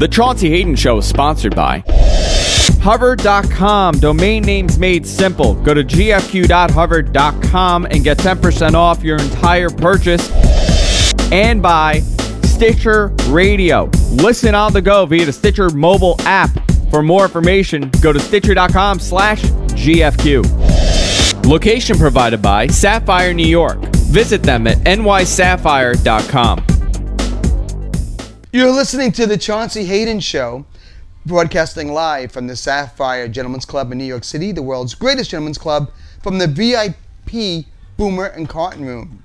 The Chaunce Hayden Show is sponsored by Hover.com. Domain names made simple. Go to gfq.hover.com and get 10% off your entire purchase. And by Stitcher Radio. Listen on the go via the Stitcher mobile app. For more information, go to stitcher.com/GFQ. Location provided by Sapphire New York. Visit them at nysapphire.com. You're listening to the Chaunce Hayden Show, broadcasting live from the Sapphire Gentlemen's Club in New York City, the world's greatest gentlemen's club, from the VIP Boomer and Carton Room,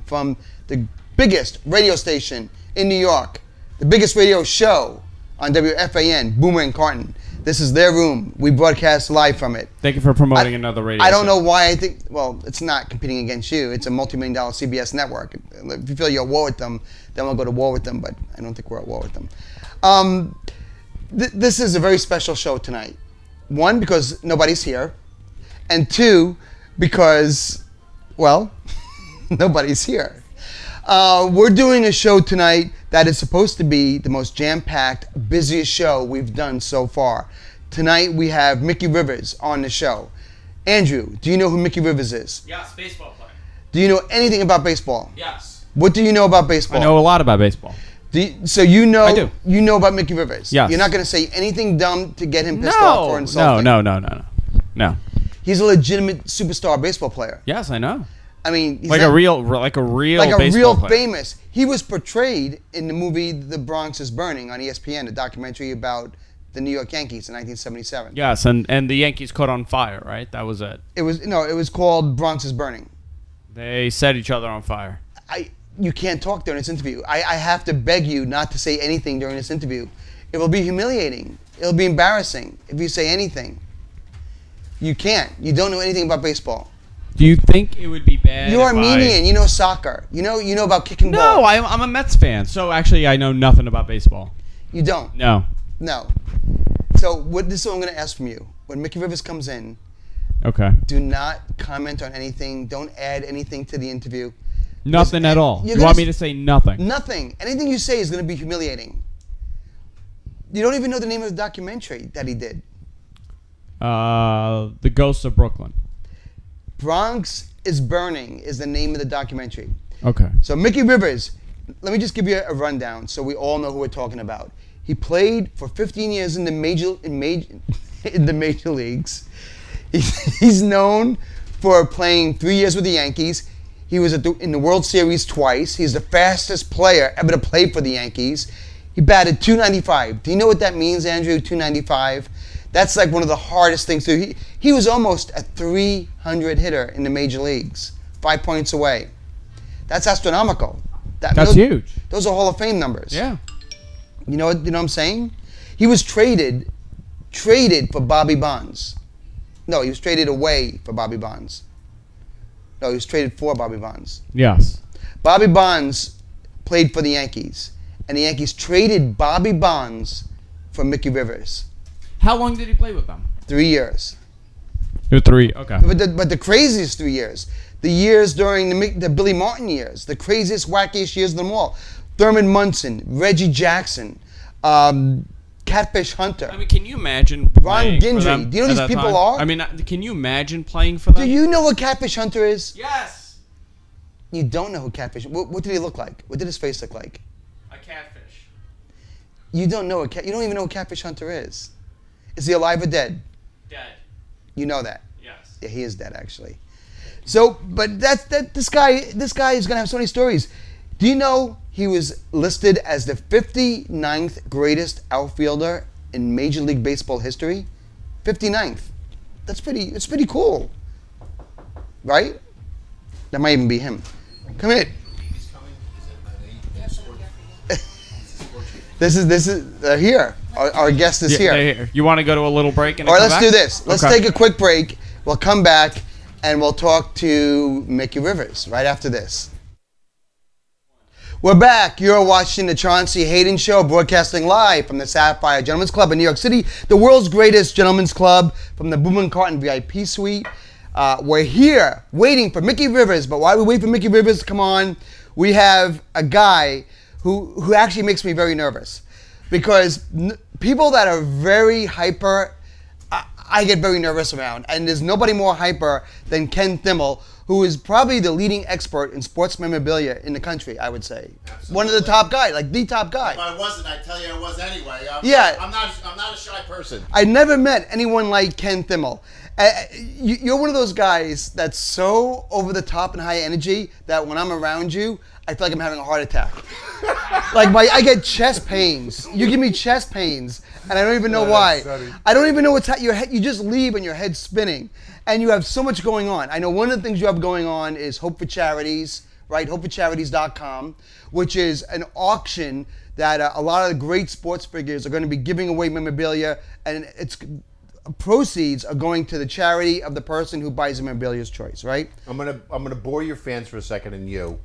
from the biggest radio station in New York, the biggest radio show on WFAN, Boomer and Carton. This is their room. We broadcast live from it. Thank you for promoting another radio I don't show. know why I think, well, it's not competing against you. It's a multi-million-dollar CBS network. If you feel you're at war with them, then we'll go to war with them, but I don't think we're at war with them. This is a very special show tonight. One, because nobody's here. And two, because, well, nobody's here. We're doing a show tonight that is supposed to be the most jam-packed, busiest show we've done so far. Tonight we have Mickey Rivers on the show. Andrew, do you know who Mickey Rivers is? Yes, baseball player. Do you know anything about baseball? Yes. What do you know about baseball? I know a lot about baseball. So you know, I do. You know about Mickey Rivers? Yes. You're not going to say anything dumb to get him pissed off or insulting? No. He's a legitimate superstar baseball player. Yes, I know. I mean, he's like a real baseball player. famous. He was portrayed in the movie The Bronx is Burning on ESPN, a documentary about the New York Yankees in 1977. Yes, and the Yankees caught on fire, right? That was it. It was called Bronx is Burning. They set each other on fire. You can't talk during this interview. I have to beg you not to say anything during this interview. It will be humiliating. It'll be embarrassing if you say anything. You can't. You don't know anything about baseball. Do you think it would be bad? You're Armenian. You know soccer. You know about kicking ball. No, I'm a Mets fan. So actually, I know nothing about baseball. You don't? No. So this is what I'm going to ask from you. When Mickey Rivers comes in, okay, do not comment on anything. Don't add anything to the interview. Nothing at all. You want me to say nothing? Nothing. Anything you say is going to be humiliating. You don't even know the name of the documentary that he did. The Ghosts of Brooklyn. Bronx is Burning is the name of the documentary. Okay. So Mickey Rivers, let me just give you a rundown so we all know who we're talking about. He played for 15 years in the major leagues. He's known for playing 3 years with the Yankees. He was in the World Series twice. He's the fastest player ever to play for the Yankees. He batted .295. Do you know what that means, Andrew? .295. That's like one of the hardest things to do. He was almost a 300 hitter in the major leagues, 5 points away. That's astronomical. That's huge. Those are Hall of Fame numbers. Yeah. You know what I'm saying? He was traded for Bobby Bonds. No, he was traded away for Bobby Bonds. No, he was traded for Bobby Bonds. Yes. Bobby Bonds played for the Yankees, and the Yankees traded Bobby Bonds for Mickey Rivers. How long did he play with them? 3 years. It was 3. Okay. But the craziest 3 years, the years during the Billy Martin years, the craziest, wackiest years of them all. Thurman Munson, Reggie Jackson, Catfish Hunter. I mean, can you imagine Ron Guidry. Do you know who these people are? I mean, can you imagine playing for them? Do you know what Catfish Hunter is? Yes. You don't know who Catfish. What did he look like? What did his face look like? A catfish. You don't know you don't even know what Catfish Hunter is. Is he alive or dead? Dead. You know that. Yes. Yeah, he is dead actually. So, but this guy is gonna have so many stories. Do you know he was listed as the 59th greatest outfielder in Major League Baseball history? 59th. It's pretty cool. Right? That might even be him. Come in. This is here. Our guest is here. They're here. You want to go to a little break? All right, let's do this. Let's take a quick break. We'll come back and we'll talk to Mickey Rivers right after this. We're back. You're watching the Chaunce Hayden Show, broadcasting live from the Sapphire Gentlemen's Club in New York City, the world's greatest gentlemen's club, from the Boomer and Carton VIP suite. We're here waiting for Mickey Rivers, but while we wait for Mickey Rivers to come on, we have a guy who actually makes me very nervous. because people that are very hyper, I get very nervous around. And there's nobody more hyper than Ken Thimmel, who is probably the leading expert in sports memorabilia in the country, I would say. Absolutely. One of the top guys, like the top guy. If I wasn't, I'd tell you I was anyway. I'm not a shy person. I never met anyone like Ken Thimmel. You're one of those guys that's so over the top and high energy that when I'm around you, I feel like I'm having a heart attack. Like I get chest pains. You give me chest pains, and I don't even know why. I don't even know what's your head. You just leave and your head's spinning, and you have so much going on. I know one of the things you have going on is Hope for Charities, right? HopeForCharities.com, which is an auction that a lot of the great sports figures are going to be giving away memorabilia, and it's proceeds are going to the charity of the person who buys the memorabilia's choice, right? I'm gonna bore your fans for a second, and you.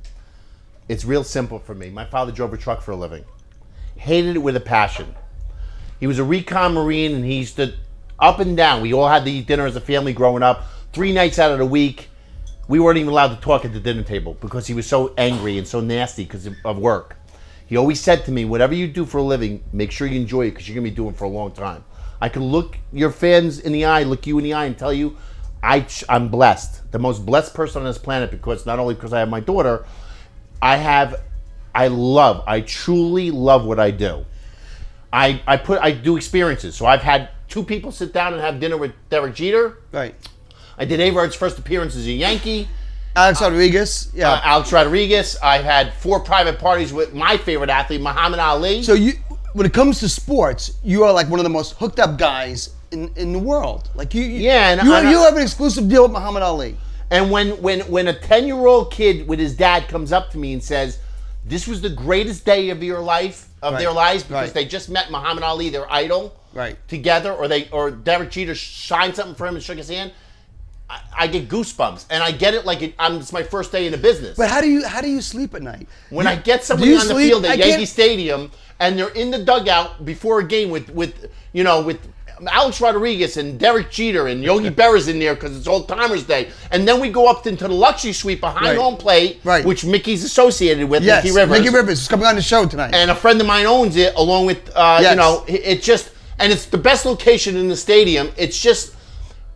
It's real simple for me. My father drove a truck for a living. Hated it with a passion. He was a recon Marine, and he used to up and down. We all had to eat dinner as a family growing up. 3 nights out of the week, we weren't even allowed to talk at the dinner table because he was so angry and so nasty because of work. He always said to me, whatever you do for a living, make sure you enjoy it because you're going to be doing it for a long time. I can look your fans in the eye, look you in the eye, and tell you I'm blessed. The most blessed person on this planet, because not only because I have my daughter, I truly love what I do. I do experiences. So I've had 2 people sit down and have dinner with Derek Jeter. Right. I did A-Rod's first appearance as a Yankee. Alex Rodriguez. Yeah. Alex Rodriguez. I've had 4 private parties with my favorite athlete, Muhammad Ali. So when it comes to sports, you are like one of the most hooked up guys in the world. Like you have an exclusive deal with Muhammad Ali. And when a 10-year-old kid with his dad comes up to me and says, "This was the greatest day of your life, their lives, because they just met Muhammad Ali, their idol, together, or Derek Jeter signed something for him and shook his hand," I get goosebumps, and I get it like it's my first day in the business. But how do you sleep at night? When I get somebody on the field at Yankee Stadium and they're in the dugout before a game with Alex Rodriguez and Derek Jeter and Yogi Berra's in there because it's Old Timers Day, and then we go up into the luxury suite behind home plate, which Mickey's associated with. Yes, Mickey Rivers. Mickey Rivers is coming on the show tonight, and a friend of mine owns it along with it's just, and it's the best location in the stadium. It's just.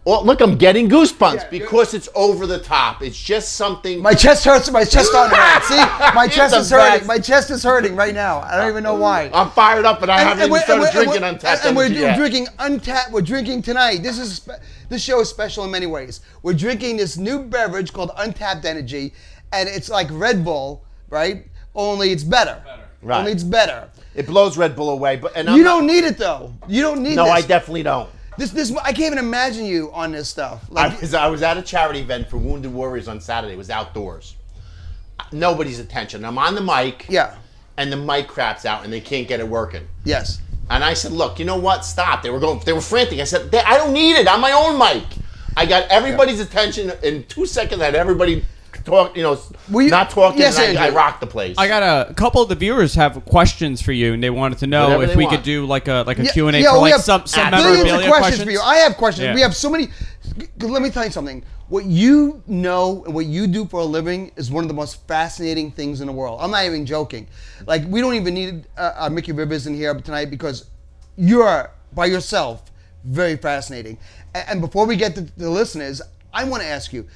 Well, look, I'm getting goosebumps because it's over the top. It's just something. My chest hurts. My chest don't hurt. See, my chest is hurting. My chest is hurting right now. I don't even know why. I'm fired up, and I haven't even started drinking Untapped. And we're drinking Untapped. We're drinking tonight. This show is special in many ways. We're drinking this new beverage called Untapped Energy, and it's like Red Bull, right? Only it's better. Right. Only it's better. It blows Red Bull away, you don't need it though. You don't need. No, this. I definitely don't. This I can't even imagine you on this stuff. Like, I was at a charity event for Wounded Warriors on Saturday. It was outdoors. Nobody's attention. I'm on the mic. Yeah. And the mic craps out and they can't get it working. Yes. And I said, "Look, you know what? Stop." They were frantic. I said, "I don't need it. I'm my own mic." I got everybody's attention in 2 seconds. I had everybody talk, not talking. Yes, I rocked the place. I got a couple of the viewers have questions for you, and they wanted to know if we could do like a Q&A for like some memorabilia questions for you. I have questions. Yeah. We have so many. Let me tell you something. What you know and what you do for a living is one of the most fascinating things in the world. I'm not even joking. Like, we don't even need Mickey Rivers in here tonight because you're, by yourself, very fascinating. And before we get to the listeners, I want to ask you,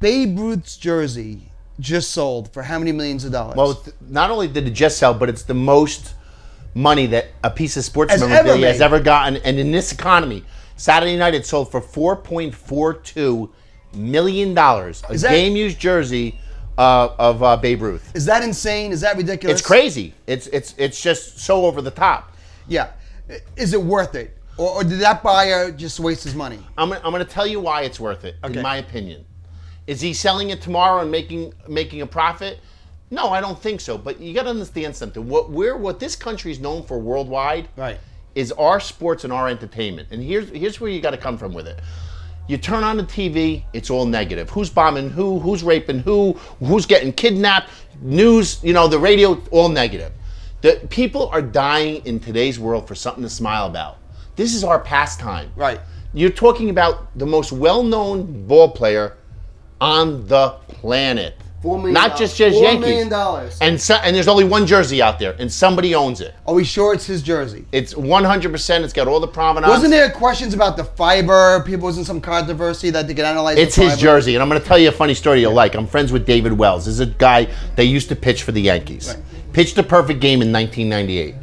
Babe Ruth's jersey just sold for how many millions of dollars? Well, not only did it just sell, but it's the most money that a piece of sports memorabilia has ever gotten. And in this economy, Saturday night it sold for $4.42 million. Game-used jersy of Babe Ruth. Is that insane? Is that ridiculous? It's crazy. It's just so over the top. Yeah. Is it worth it? Or did that buyer just waste his money? I'm going to tell you why it's worth it, in my opinion. Is he selling it tomorrow and making a profit? No, I don't think so. But you got to understand something. What this country is known for worldwide is our sports and our entertainment. And here's where you got to come from with it. You turn on the TV, it's all negative. Who's bombing who? Who's raping who? Who's getting kidnapped? News, the radio, all negative. The people are dying in today's world for something to smile about. This is our pastime. Right. You're talking about the most well-known ball player on the planet. $4 million. Not just $4 Yankees. million. And there's only one jersey out there, and somebody owns it. Are we sure it's his jersey? It's 100%. It's got all the provenance. Wasn't there questions about the fiber? People was in some controversy that they could analyze. It's his jersey, and I'm going to tell you a funny story you'll like. I'm friends with David Wells. This is a guy that used to pitch for the Yankees. Right. Pitched a perfect game in 1998,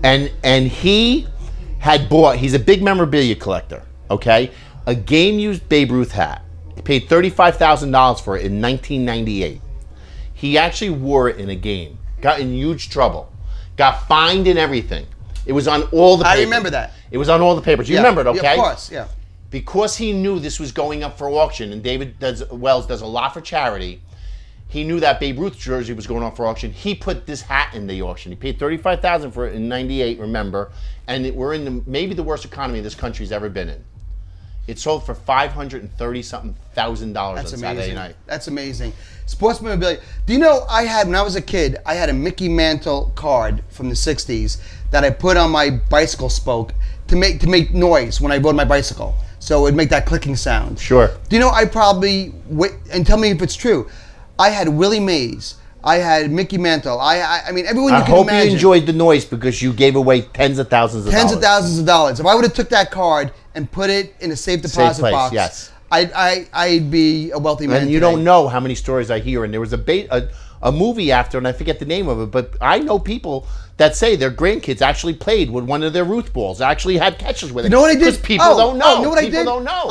and he had bought. He's a big memorabilia collector. Okay, a game-used Babe Ruth hat. He paid $35,000 for it in 1998. He actually wore it in a game. Got in huge trouble. Got fined and everything. It was on all the papers. I remember that. It was on all the papers. You remember it, okay? Yeah, of course, yeah. Because he knew this was going up for auction, and Wells does a lot for charity, he knew that Babe Ruth jersey was going up for auction. He put this hat in the auction. He paid $35,000 for it in '98, remember? And we're in maybe the worst economy this country's ever been in. It sold for $530-something thousand on Saturday night. That's amazing. Sports memorabilia. Do you know when I was a kid, I had a Mickey Mantle card from the '60s that I put on my bicycle spoke to make noise when I rode my bicycle, so it would make that clicking sound. Sure. Do you know I probably and tell me if it's true. I had Willie Mays. I had Mickey Mantle. I mean everyone you can imagine. I hope you enjoyed the noise because you gave away tens of thousands of dollars. If I would have took that card and put it in a safe deposit box, yes. I'd be a wealthy man. And you don't know how many stories I hear. And there was a movie after, and I forget the name of it, but I know people that say their grandkids actually played with one of their Ruth balls, actually had catches with it. You know what I did? Because people don't know. You know what I did? People don't know.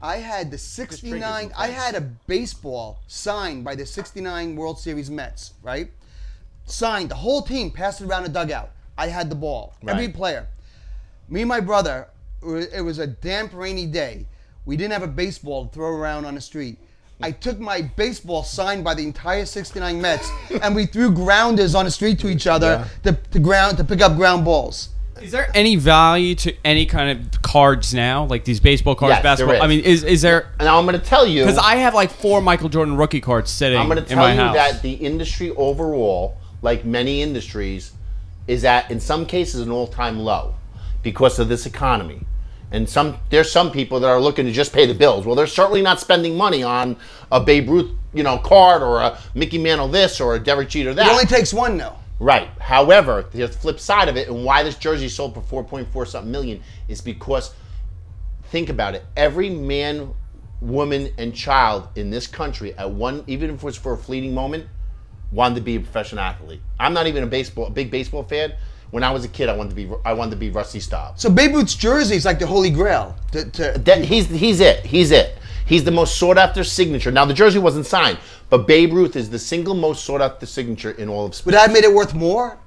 I had the '69. I had a baseball signed by the '69 World Series Mets. Right, signed. The whole team passed it around the dugout. I had the ball. Right. Every player. Me and my brother. It was a damp, rainy day. We didn't have a baseball to throw around on the street. I took my baseball signed by the entire '69 Mets, and we threw grounders on the street to each other to pick up ground balls. Is there any value to any kind of cards now, like these baseball cards, yes, basketball? There is. I mean, is there? Now I'm going to tell you because I have like 4 Michael Jordan rookie cards sitting in my house. I'm going to tell you that the industry overall, like many industries, is at in some cases an all-time low because of this economy. And there's some people that are looking to just pay the bills. Well, they're certainly not spending money on a Babe Ruth, card or a Mickey Mantle this or a Derek Jeter that. It only takes one, though. Right. However, the flip side of it, and why this jersey sold for 4.4-something million, is because, think about it, every man, woman, and child in this country, even if it was for a fleeting moment, wanted to be a professional athlete. I'm not even a big baseball fan. When I was a kid, I wanted to be Rusty Staub. So Babe Ruth's jersey is like the holy grail. He's it. He's the most sought after signature. Now the jersey wasn't signed, but Babe Ruth is the single most sought after signature in all of sports. Would that have made it worth more?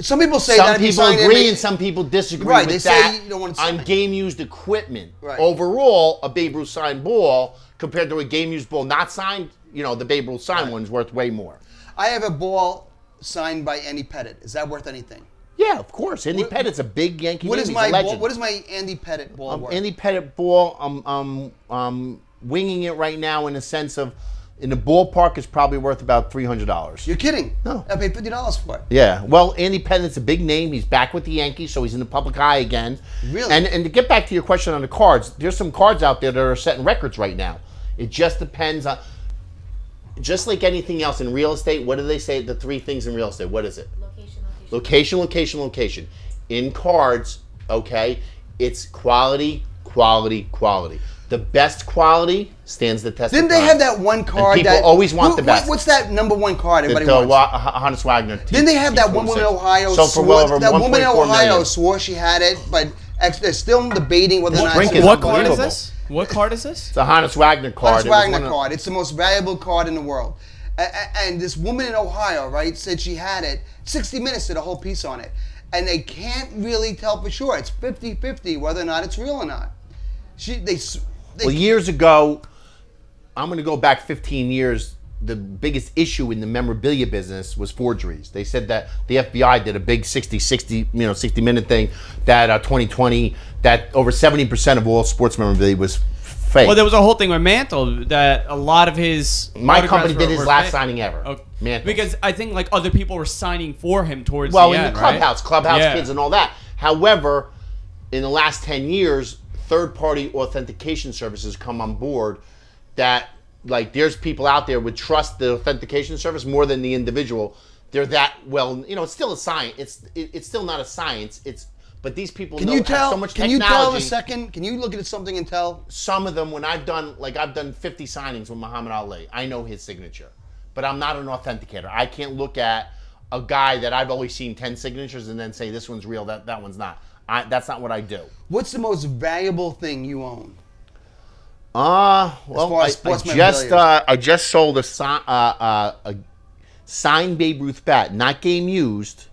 Some people say some people agree and some people disagree. Right, with they that say you don't want to sign on game used equipment. Right. Overall, a Babe Ruth signed ball compared to a game used ball not signed, the Babe Ruth signed one's worth way more. I have a ball signed by Andy Pettitte. Is that worth anything? Yeah, of course. Andy Pettitte's a big Yankee. What name. is He's my a legend. ball, what is my Andy Pettitte ball worth? Andy Pettitte ball, winging it right now in the sense of, in the ballpark, is probably worth about $300. You're kidding? No. I paid $50 for it. Yeah. Well, Andy Pettitte's a big name. He's back with the Yankees, so he's in the public eye again. Really? And to get back to your question on the cards, there's some cards out there that are setting records right now. It just depends on, just like anything else in real estate, what do they say? The 3 things in real estate. What is it? Location. In cards, okay, it's quality. The best quality stands the test of time. Didn't they have that one card and people always want the best. What's that number 1 card everybody wants? Hannes Wagner. Didn't they have that woman in Ohio? So for well over that woman in Ohio million. Swore she had it, but they're still debating whether or not it's what card is this? What card is this? It's a Hannes Wagner card. Hannes Wagner card. It's the most valuable card in the world. And this woman in Ohio, right, said she had it. 60 Minutes did a whole piece on it. And they can't really tell for sure. It's 50-50 whether or not it's real or not. Well, years ago, I'm going to go back 15 years. The biggest issue in the memorabilia business was forgeries. They said that the FBI did a big 60-minute thing that 2020, that over 70% of all sports memorabilia was fake. Well, there was a whole thing with Mantle that a lot of his my company did his last signing ever. Okay. Mantle. Because I think like other people were signing for him towards the end, in the clubhouse, right? Kids and all that. However, in the last 10 years, third-party authentication services come on board that like there's people out there would trust the authentication service more than the individual. They're that well, it's still a science. It's still not a science. But these people have so much technology. Can you tell a second? Can you look at something and tell? Some of them, when I've done 50 signings with Muhammad Ali, I know his signature. But I'm not an authenticator. I can't look at a guy that I've always seen 10 signatures and then say this one's real, that one's not. That's not what I do. What's the most valuable thing you own? Well, I just sold a signed Babe Ruth bat, not game used,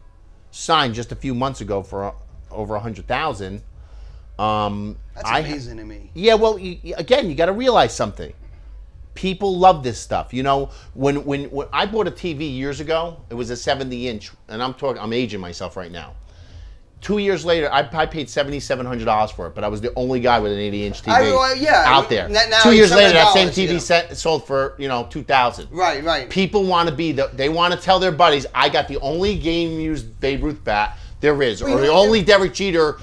signed just a few months ago for over $100,000. That's amazing to me. Yeah, well, again, you got to realize something. People love this stuff. When I bought a TV years ago, it was a 70-inch, and I'm aging myself right now. 2 years later, I paid $7,700 for it, but I was the only guy with an 80-inch TV out there. Now 2 years later, that same TV sold for $2,000. Right. People want to they want to tell their buddies, I got the only game-used Babe Ruth bat there is, or the only Derek Jeter.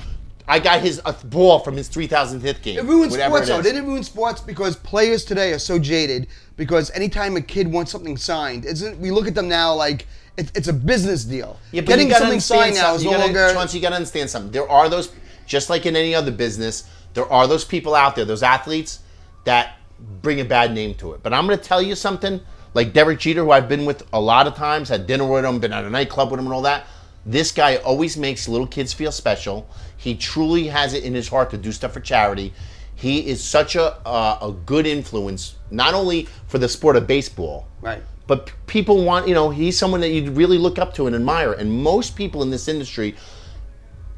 I got a ball from his 3,000th game. It ruins sports, though. Didn't it ruin sports? Because players today are so jaded. Because anytime a kid wants something signed, we look at them now like it's a business deal. Yeah, but getting something signed now is no longer. Chaunce, you got to understand something. There are those, just like in any other business, there are those people out there, those athletes, that bring a bad name to it. But I'm going to tell you something. Like Derek Jeter, who I've been with a lot of times, had dinner with him, been at a nightclub with him, and all that. This guy always makes little kids feel special. He truly has it in his heart to do stuff for charity. He is such a good influence, not only for the sport of baseball, right? But people want, he's someone that you really look up to and admire. And most people in this industry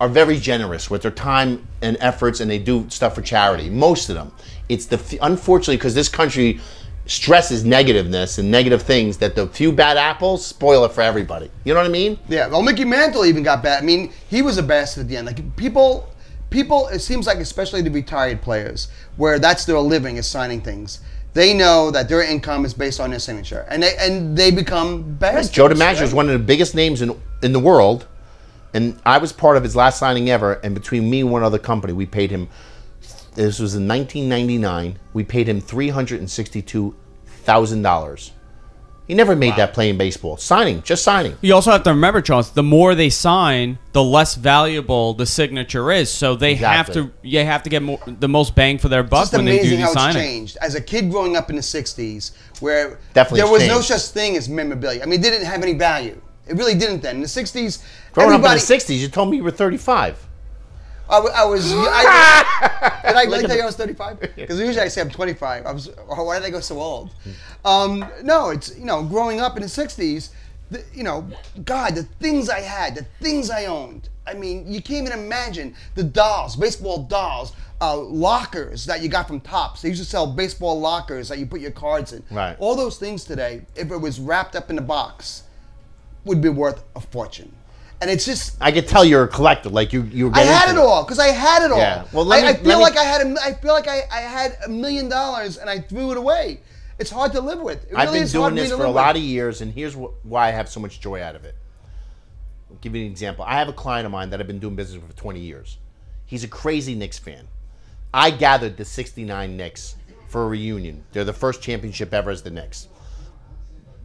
are very generous with their time and efforts, and they do stuff for charity. Most of them. It's unfortunately, because this country stresses negativeness and negative things, that the few bad apples spoil it for everybody. You know what I mean? Yeah. Well, Mickey Mantle even got bad. I mean, he was a bastard at the end. Like people, it seems like, especially the retired players, where that's their living is signing things. They know that their income is based on their signature, and they become bastards. Joe DiMaggio is one of the biggest names in the world, and I was part of his last signing ever. And between me and one other company, we paid him. This was in 1999. We paid him $362,000. He never made that playing baseball. Just signing. You also have to remember, Chaunce, the more they sign, the less valuable the signature is. So you have to get the most bang for their buck when they do the signing. It's amazing how it's changed. As a kid growing up in the 60s, where Definitely there was no such thing as memorabilia. I mean, it didn't have any value. It really didn't then. In the 60s, growing up in the 60s, you told me you were 35. Did I tell you I was 35? Because usually I say I'm 25. Why did I go so old? No, it's, growing up in the 60s, God, the things I had, the things I owned. I mean, you can't even imagine the dolls, baseball dolls, lockers that you got from Topps. They used to sell baseball lockers that you put your cards in. Right. All those things today, if it was wrapped up in a box, would be worth a fortune. And it's just, I could tell you're a collector. Like you were getting I had it all because I had it all. Yeah. Well, I feel like I had $1 million and I threw it away. It's hard to live with. I've been doing this for a lot of years, and here's why I have so much joy out of it. I'll give you an example. I have a client of mine that I've been doing business with for 20 years. He's a crazy Knicks fan. I gathered the '69 Knicks for a reunion. They're the first championship ever as the Knicks.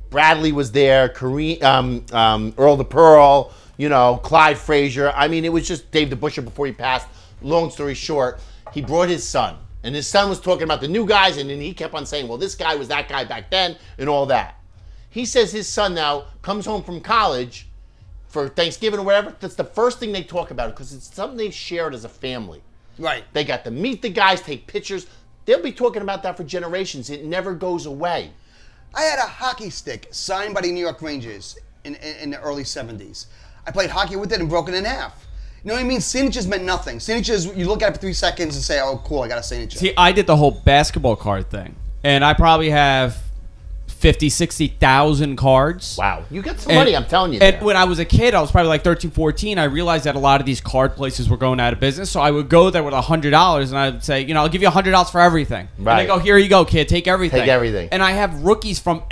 Bradley was there, Earl DePearl, Clyde Frazier. I mean, it was just Dave DeBusschere before he passed. Long story short, he brought his son. And his son was talking about the new guys, and then he kept on saying, well, this guy was that guy back then, and all that. He says his son now comes home from college for Thanksgiving or whatever. That's the first thing they talk about, because it's something they shared as a family. Right. They got to meet the guys, take pictures. They'll be talking about that for generations. It never goes away. I had a hockey stick signed by the New York Rangers in the early 70s. I played hockey with it and broke it in half. You know what I mean? Signatures meant nothing. Signatures, you look at it for 3 seconds and say, oh, cool, I got a signature. See, I did the whole basketball card thing. And I probably have 50, 60,000 cards. Wow. You got some money, I'm telling you. And when I was a kid, I was probably like 13, 14, I realized that a lot of these card places were going out of business. So I would go there with $100 and I would say, I'll give you $100 for everything. Right. And they go, here you go, kid, take everything. Take everything. And I have rookies from,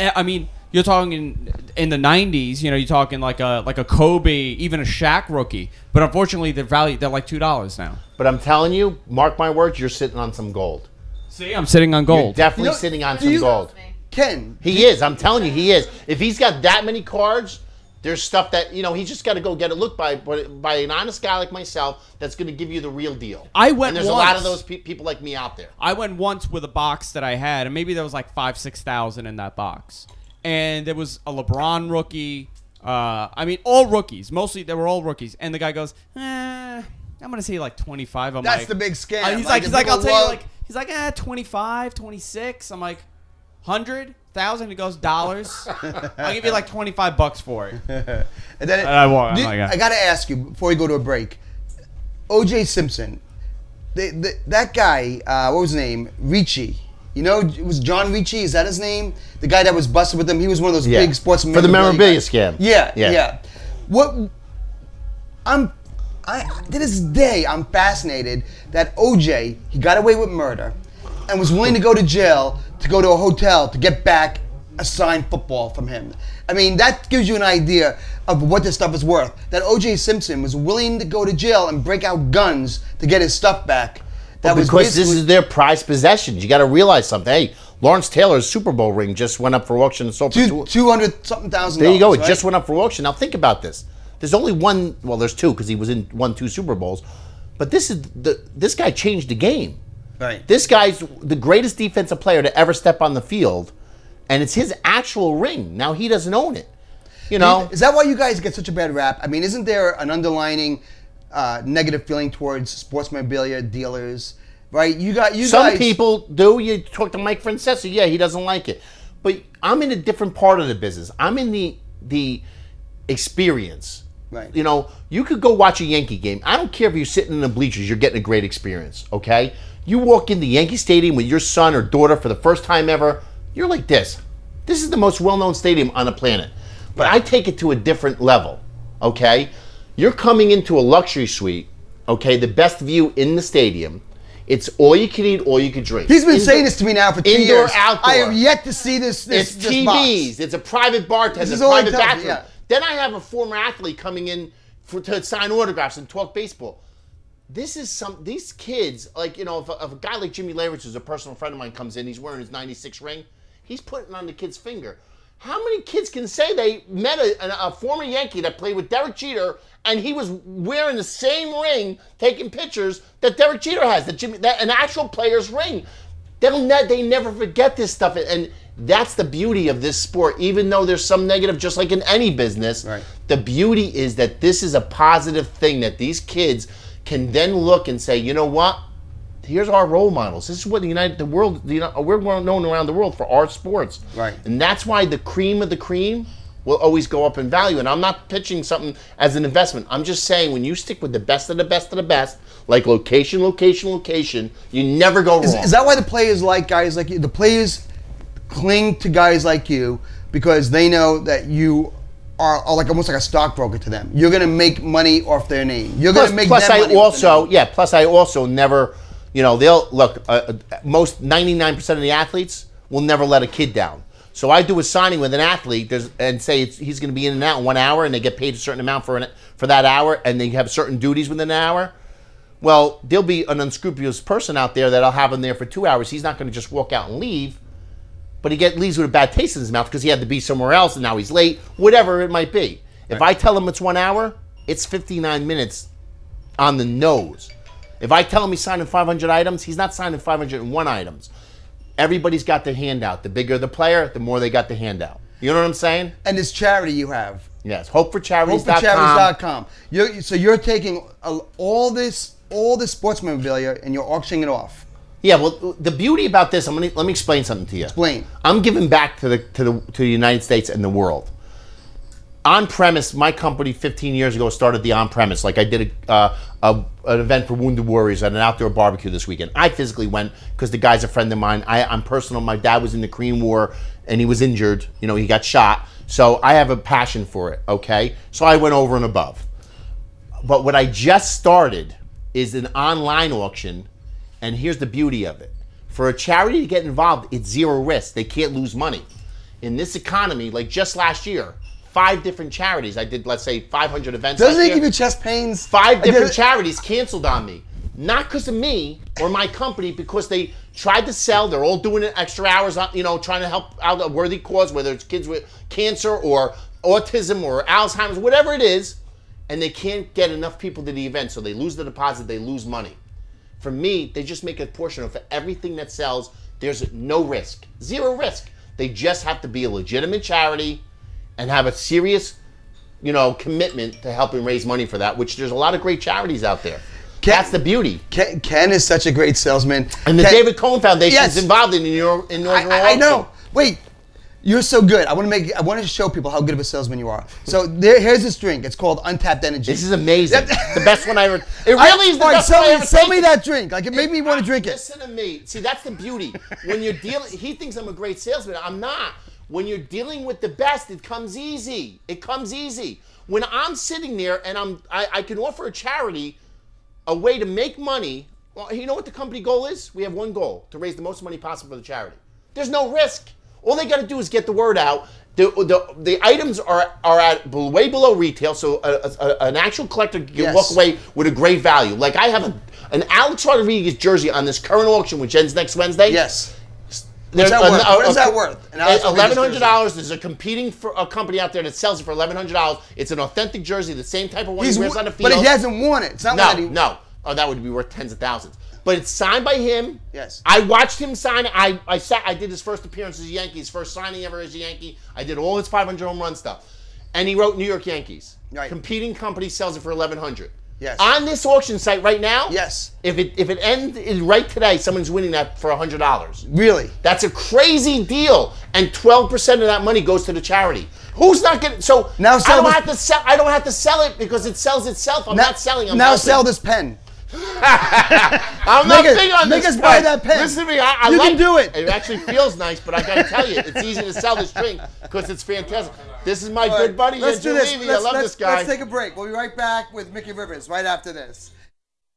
you're talking in the 90s, you're talking like a Kobe, even a Shaq rookie. But unfortunately, they're like $2 now. But I'm telling you, mark my words, you're sitting on some gold. See, I'm sitting on You're gold. definitely sitting on some gold. Ken. He is. I'm telling you, he is. If he's got that many cards, there's stuff that, he's just got to go get it looked by an honest guy like myself that's going to give you the real deal. I went and there's once. a lot of those people like me out there. I went once with a box that I had, and maybe there was like 5,000-6,000 in that box. And there was a LeBron rookie. All rookies. Mostly, they were all rookies. And the guy goes, I'm going to say like 25. I'm That's like, the big scam. He's like, I'll tell you, he's like, 25, 26. I'm like, 100,000. He goes, dollars. I'll give you like $25 for it. And then I got to ask you before we go to a break. O.J. Simpson, that guy, what was his name? Ricci. It was John Ricci. Is that his name? The guy that was busted with him. He was one of those big sports for the memorabilia scam. Yeah. To this day, I'm fascinated that O.J. he got away with murder, and was willing to go to jail to go to a hotel to get back a signed football from him. I mean, that gives you an idea of what this stuff is worth. That O.J. Simpson was willing to go to jail and break out guns to get his stuff back. Because this is their prized possessions. You got to realize something. Hey, Lawrence Taylor's Super Bowl ring just went up for auction and sold for $200,000. There you go. It right? just went up for auction. Now think about this. There's only one. Well, there's two because he won 2 Super Bowls. But this guy changed the game. Right. This guy's the greatest defensive player to ever step on the field, and it's his actual ring. Now he doesn't own it. Is that why you guys get such a bad rap? I mean, isn't there an underlining negative feeling towards sports memorabilia dealers? Right? Some people do. You talk to Mike Francesa. Yeah, he doesn't like it. But I'm in a different part of the business. I'm in the experience. Right. You could go watch a Yankee game. I don't care if you're sitting in the bleachers. You're getting a great experience. Okay. You walk in the Yankee Stadium with your son or daughter for the first time ever. You're like this. This is the most well-known stadium on the planet. But I take it to a different level. Okay. You're coming into a luxury suite. Okay. The best view in the stadium. It's all you can eat, all you can drink. He's been saying this to me now for 2 years. Indoor, outdoor. I have yet to see this. It's this TVs. Box. It's a private bartender, private bathroom. Yeah. Then I have a former athlete coming in to sign autographs and talk baseball. These kids, like, if a guy like Jimmy Leyritz, who's a personal friend of mine, comes in, he's wearing his 96 ring, he's putting it on the kid's finger. How many kids can say they met a former Yankee that played with Derek Jeter, and he was wearing the same ring, taking pictures that Derek Jeter has, an actual player's ring? They never forget this stuff, and that's the beauty of this sport. Even though there's some negative, just like in any business, right. The beauty is that this is a positive thing that these kids can then look and say, you know what? Here's our role models. This is what we're known around the world for our sports. Right. And that's why the cream of the cream will always go up in value. And I'm not pitching something as an investment. I'm just saying when you stick with the best of the best of the best, like location, you never go wrong. Is that why the players like guys like you? The players cling to guys like you because they know that you are like almost like a stockbroker to them. You're going to make money off their name. You're going to make them money off their name. Plus I also never, they'll look, most 99% of the athletes will never let a kid down. So I do a signing with an athlete and say he's going to be in and out in 1 hour, and they get paid a certain amount for that hour, and they have certain duties within an hour. Well, there'll be an unscrupulous person out there that I'll have him there for 2 hours. He's not going to just walk out and leave, but he leaves with a bad taste in his mouth because he had to be somewhere else and now he's late, whatever it might be. Right. If I tell him it's 1 hour, it's 59 minutes on the nose. If I tell him he's signing 500 items, he's not signing 501 items. Everybody's got their handout. The bigger the player, the more they got the handout. You know what I'm saying? And this charity you have. Yes, hopeforcharities.com. Hopeforcharities.com. So you're taking all this sports memorabilia and you're auctioning it off. Yeah, well, the beauty about this, let me explain something to you. Explain. I'm giving back to the United States and the world. On premise, my company 15 years ago started the on premise. Like I did an event for Wounded Warriors at an outdoor barbecue this weekend. I physically went because the guy's a friend of mine. I'm personal. My dad was in the Korean War and he was injured. He got shot. So I have a passion for it. Okay, so I went over and above. But what I just started is an online auction. And here's the beauty of it. For a charity to get involved, it's zero risk. They can't lose money. In this economy, like just last year, 5 different charities. I did, let's say, 500 events. Doesn't it give you chest pains? 5 different charities canceled on me. not because of me or my company, because they tried to sell. They're all doing it extra hours, you know, trying to help out a worthy cause, whether it's kids with cancer or autism or Alzheimer's, whatever it is, and they can't get enough people to the event, so they lose the deposit, they lose money. For me, they just make a portion of everything that sells. There's no risk, zero risk. They just have to be a legitimate charity and have a serious, you know, commitment to helping raise money for that, which there's a lot of great charities out there. That's the beauty. Ken is such a great salesman. And the David Cohen Foundation is involved in the inaugural I know. Wait, you're so good. I want to show people how good of a salesman you are. So here's this drink. It's called Untapped Energy. This is amazing. The best one I ever. It really is the best one I ever. Sell me that drink. Like it made me want to drink it. Listen to me. See, that's the beauty. When you're dealing, he thinks I'm a great salesman. I'm not. When you're dealing with the best, it comes easy. It comes easy. When I'm sitting there and I can offer a charity a way to make money. Well, you know what the company goal is? We have one goal: to raise the most money possible for the charity. There's no risk. All they got to do is get the word out. The items are at way below retail, so an actual collector can walk away with a great value. Like I have an Alex Rodriguez jersey on this current auction, which ends next Wednesday. Yes. What is that worth? $1,100. There's a competing company out there that sells it for $1,100. It's an authentic jersey, the same type of one he wears on the field. But he hasn't worn it. It's not no. Oh, that would be worth tens of thousands. But it's signed by him. Yes. I watched him sign it. I did his first appearance as a Yankee, his first signing ever as a Yankee. I did all his 500 home run stuff. And he wrote New York Yankees. Right. Competing company sells it for $1,100. Yes. On this auction site right now, yes. If it ends right today, someone's winning that for $100. Really? That's a crazy deal, and 12% of that money goes to the charity. Who's not getting? So now I don't have to sell. I don't have to sell it because it sells itself. I'm not selling. I'm now helping. sell this pen. I'm not big on this. Make us buy that pen. Listen to me. You can do it. It actually feels nice, but I got to tell you, it's easy to sell this drink because it's fantastic. This is my good buddy. Let's do this. I love this guy. Let's take a break. We'll be right back with Mickey Rivers right after this.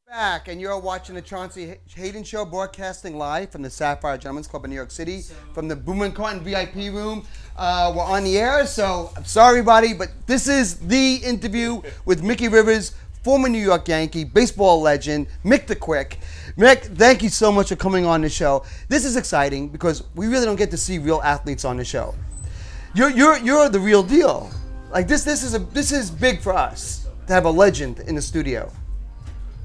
Back, and you're watching the Chaunce Hayden Show, broadcasting live from the Sapphire Gentlemen's Club in New York City, from the Boom and Cotton VIP room. We're on the air, so I'm sorry, everybody, but this is the interview with Mickey Rivers, former New York Yankee, baseball legend, Mick the Quick. Mick, thank you so much for coming on the show. This is exciting because we really don't get to see real athletes on the show. You're the real deal. Like this is big for us to have a legend in the studio.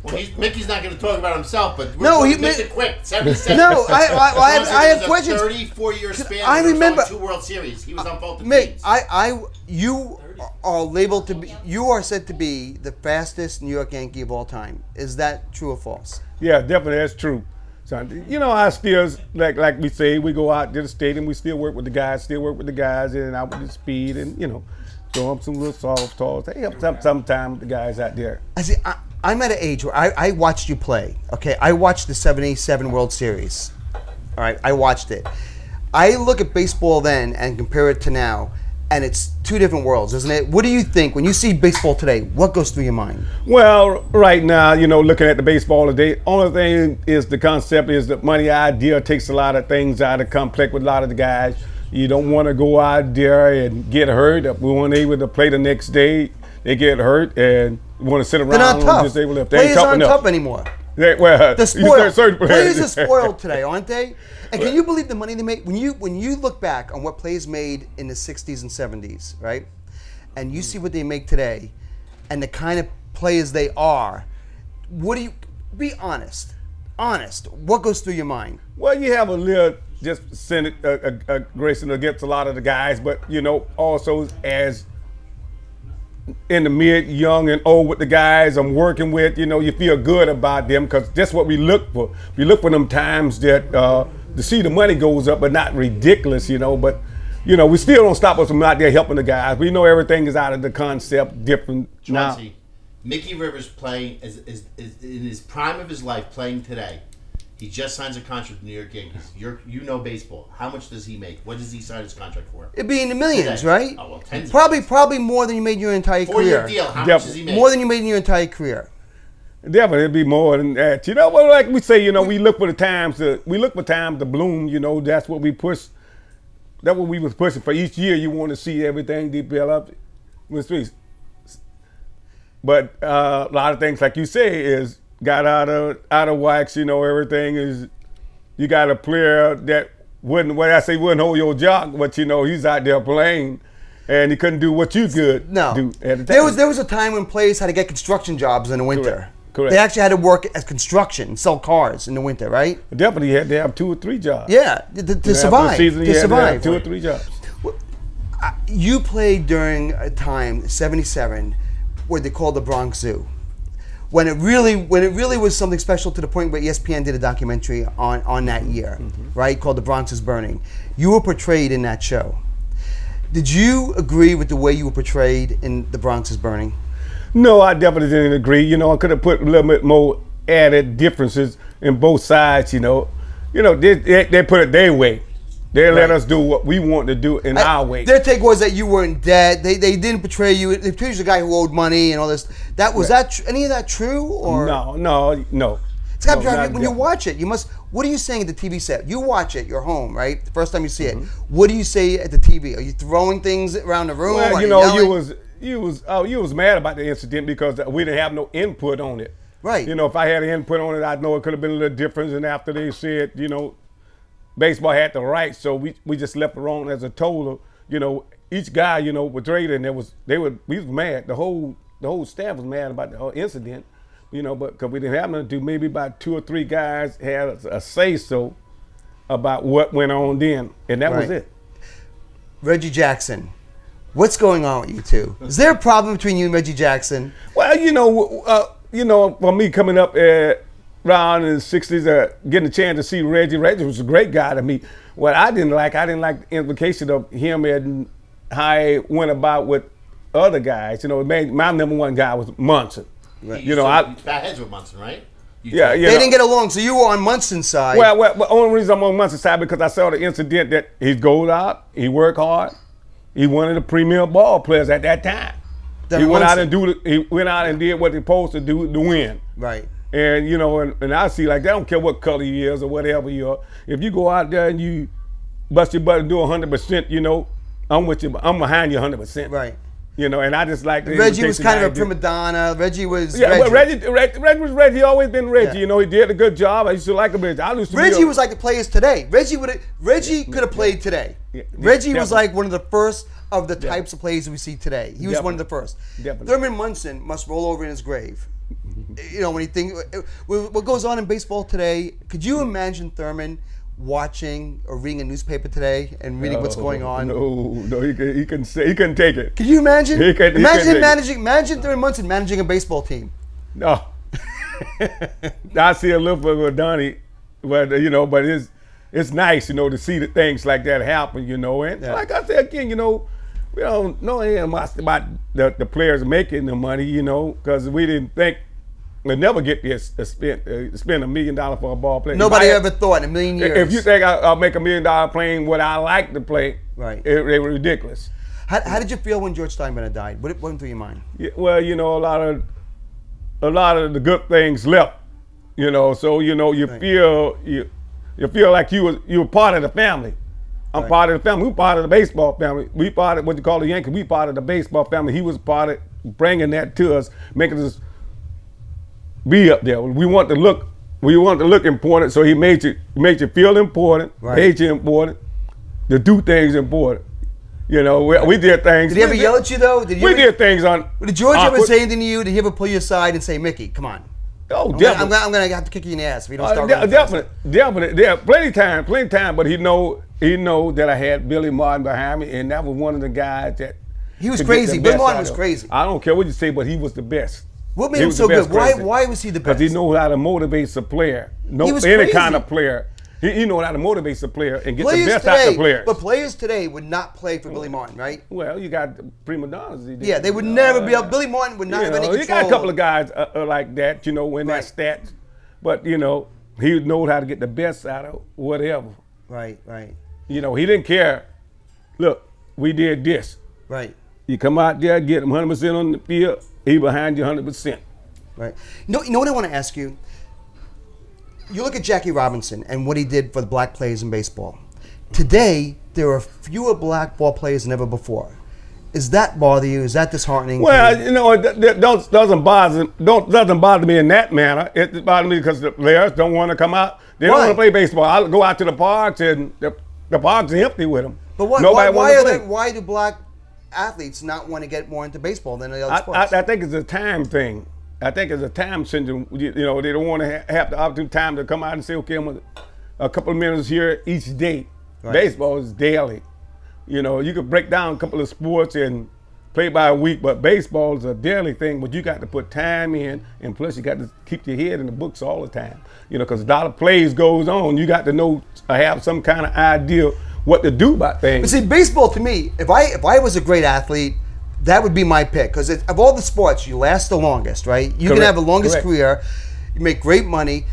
Well, Mickey's not going to talk about himself, but Mick the Quick. 77. No, I have questions. 34-year span. I remember 2 World Series. He was on both the teams. Mick, you are labeled to be. You are said to be the fastest New York Yankee of all time. Is that true or false? Yeah, definitely, that's true. So, you know, I still like we say, we go out to the stadium, we still work with the guys, and out with the speed, and you know, throw them some little soft toss. They help sometimes the guys out there. I see. I'm at an age where I watched you play. Okay, I watched the '77 World Series. All right, I watched it. I look at baseball then and compare it to now, and it's two different worlds, isn't it? What do you think when you see baseball today? What goes through your mind? Well, right now, you know, looking at the baseball today, only thing is the concept is the money idea takes a lot of things out of conflict with a lot of the guys. You don't want to go out there and get hurt. If we weren't able to play the next day, they get hurt and want to sit around. They're not tough. Disabled. Players aren't tough anymore. They're spoiled. Players are spoiled today, aren't they? And can you believe the money they make? When you look back on what players made in the 60s and 70s, right? And you see what they make today and the kind of players they are, what do you, be honest, what goes through your mind? Well, you have a little just aggression against a lot of the guys, but, you know, also as in the mid, young, and old with the guys I'm working with, you know, you feel good about them because that's what we look for. We look for them times that to see the money goes up, but not ridiculous, you know. But, you know, we still don't stop us from out there helping the guys. We know everything is out of the concept different now. Mickey Rivers playing is in his prime of his life playing today. He just signs a contract with the New York Yankees. You know baseball. How much does he make? What does he sign his contract for? It'd be in the millions, right? Oh, well, tens. Probably more than you made your entire career. 4-year deal. How much does he make? More than you made in your entire career. Definitely, it'd be more than that. You know, well, like we say, you know, we look for time to bloom. You know, that's what we push. That's what we was pushing for. Each year, you want to see everything develop. But a lot of things, like you say, is got out of wax. You know, everything is. You got a player that wouldn't hold your job, but you know he's out there playing, and he couldn't do what you could do at the time. There was a time when players had to get construction jobs in the winter. Correct. They actually had to work as construction, sell cars in the winter, right? Definitely, you had to have 2 or 3 jobs. Yeah, to survive. To survive, 2 or 3 jobs. You played during a time, '77, where they called the Bronx Zoo. When it really was something special to the point where ESPN did a documentary on that year, right, called The Bronx is Burning. You were portrayed in that show. Did you agree with the way you were portrayed in The Bronx is Burning? No, I definitely didn't agree. You know, I could have put a little bit more added differences in both sides. You know, they put it their way. They let us do what we want to do in our way. Their take was that you weren't dead. They didn't portray you. They portrayed you as a guy who owed money and all this. Any of that true? Or No. It's got to drive you when you watch it. You must. What are you saying at the TV set? You watch it. You're home, right? The first time you see it. What do you say at the TV? Are you throwing things around the room? Well, you know, you was mad about the incident because we didn't have no input on it. Right. You know, if I had an input on it, I know it could have been a little different. And after they said, you know, baseball had the rights, so we just left it on as a total. You know, each guy, you know, was traded, and we was mad. The whole staff was mad about the whole incident. You know, but because we didn't have nothing to do, maybe about 2 or 3 guys had a say-so about what went on then, and that was it. Reggie Jackson, what's going on with you two? Is there a problem between you and Reggie Jackson? Well, you know, for me coming up around in the '60s, getting a chance to see Reggie was a great guy to me. What I didn't like the implication of him and how he went about with other guys. You know, my number 1 guy was Munson. Right. You know, bad heads with Munson, right? They didn't get along, so you were on Munson's side. Well, the only reason I'm on Munson's side because I saw the incident that he goes out, he worked hard, he one of the premier ball players at that time. He went out and did what he's supposed to do to win. Right. And you know, and I see like I don't care what color you is or whatever you are. If you go out there and you bust your butt and do 100%, you know, I'm with you. I'm behind you 100%. Right. You know, and I just like Reggie was kind of a prima donna. Reggie was Reggie. Reggie was Reggie. He always been Reggie. Yeah. You know, he did a good job. I used to like him. Reggie was like the players today. Reggie could have played today. Yeah. Reggie was like one of the first of the types of players we see today. He was one of the first. Definitely. Thurman Munson must roll over in his grave. You know, when he think what goes on in baseball today. Could you imagine Thurman watching or reading a newspaper today and reading what's going on? No, he couldn't take it. Can you imagine? Imagine Thurman Munson managing a baseball team. No, I see a little bit with Donnie, but you know, but it's nice, you know, to see the things like that happen, you know, and like I said again, you know, we don't know anything about the players making the money, you know, because we didn't think. We'll never get this spend $1 million for a ball player. Nobody ever thought in a million years. If you think I'll make $1 million playing what I like to play, right? It was ridiculous. How did you feel when George Steinbrenner died? What went through your mind? Yeah, well, you know, a lot of the good things left. You know, so you know you feel like you were part of the family. I'm part of the family. We part of the baseball family. We part of what you call the Yankees. We part of the baseball family. He was part of bringing that to us, making us be up there. We want to look important, so he made you feel important, made you important, to do things important. You know, we did things. Did he ever yell at you though? Did George ever say anything to you? Did he ever pull you aside and say, "Mickey, come on"? Oh, definitely. I'm gonna have to kick you in the ass if you don't start. Definitely. Yeah, plenty of time. But he know that I had Billy Martin behind me, and that was one of the guys that he was crazy. Billy Martin was crazy. I don't care what you say, but he was the best. What made him so good? Why was he the best? Because he knows how to motivate a player. Any kind of player. He knows how to motivate a player and get the best out of the players. But players today would not play for Billy Martin, right? Well, you got prima donnas. Yeah, they would never be able. Billy Martin would not have any control. You got a couple of guys like that, you know, in that stats. But, you know, he knows how to get the best out of whatever. Right. You know, he didn't care. Look, we did this. Right. You come out there, get him 100% on the field, he behind you 100%. Right. You know what I want to ask you? You look at Jackie Robinson and what he did for the black players in baseball. Today, there are fewer black ball players than ever before. Is that bother you? Is that disheartening? Well, you know, it doesn't bother me in that manner. It bothers me because the players don't want to come out. They don't want to play baseball. I go out to the parks and the parks are empty with them. But why do black athletes not want to get more into baseball than the other sports? I think it's a time thing. I think it's a time syndrome. You know, they don't want to have the opportunity time to come out and say, okay, I'm gonna, a couple of minutes here each day. Right. Baseball is daily. You know, you could break down a couple of sports and play by a week, but baseball is a daily thing. But you got to put time in, and plus you got to keep your head in the books all the time. You know, because a lot of plays goes on. You got to know, have some kind of idea what to do about things. But see, baseball to me, if I was a great athlete, that would be my pick. Because of all the sports, you last the longest, right? You can have the longest career, you make great money,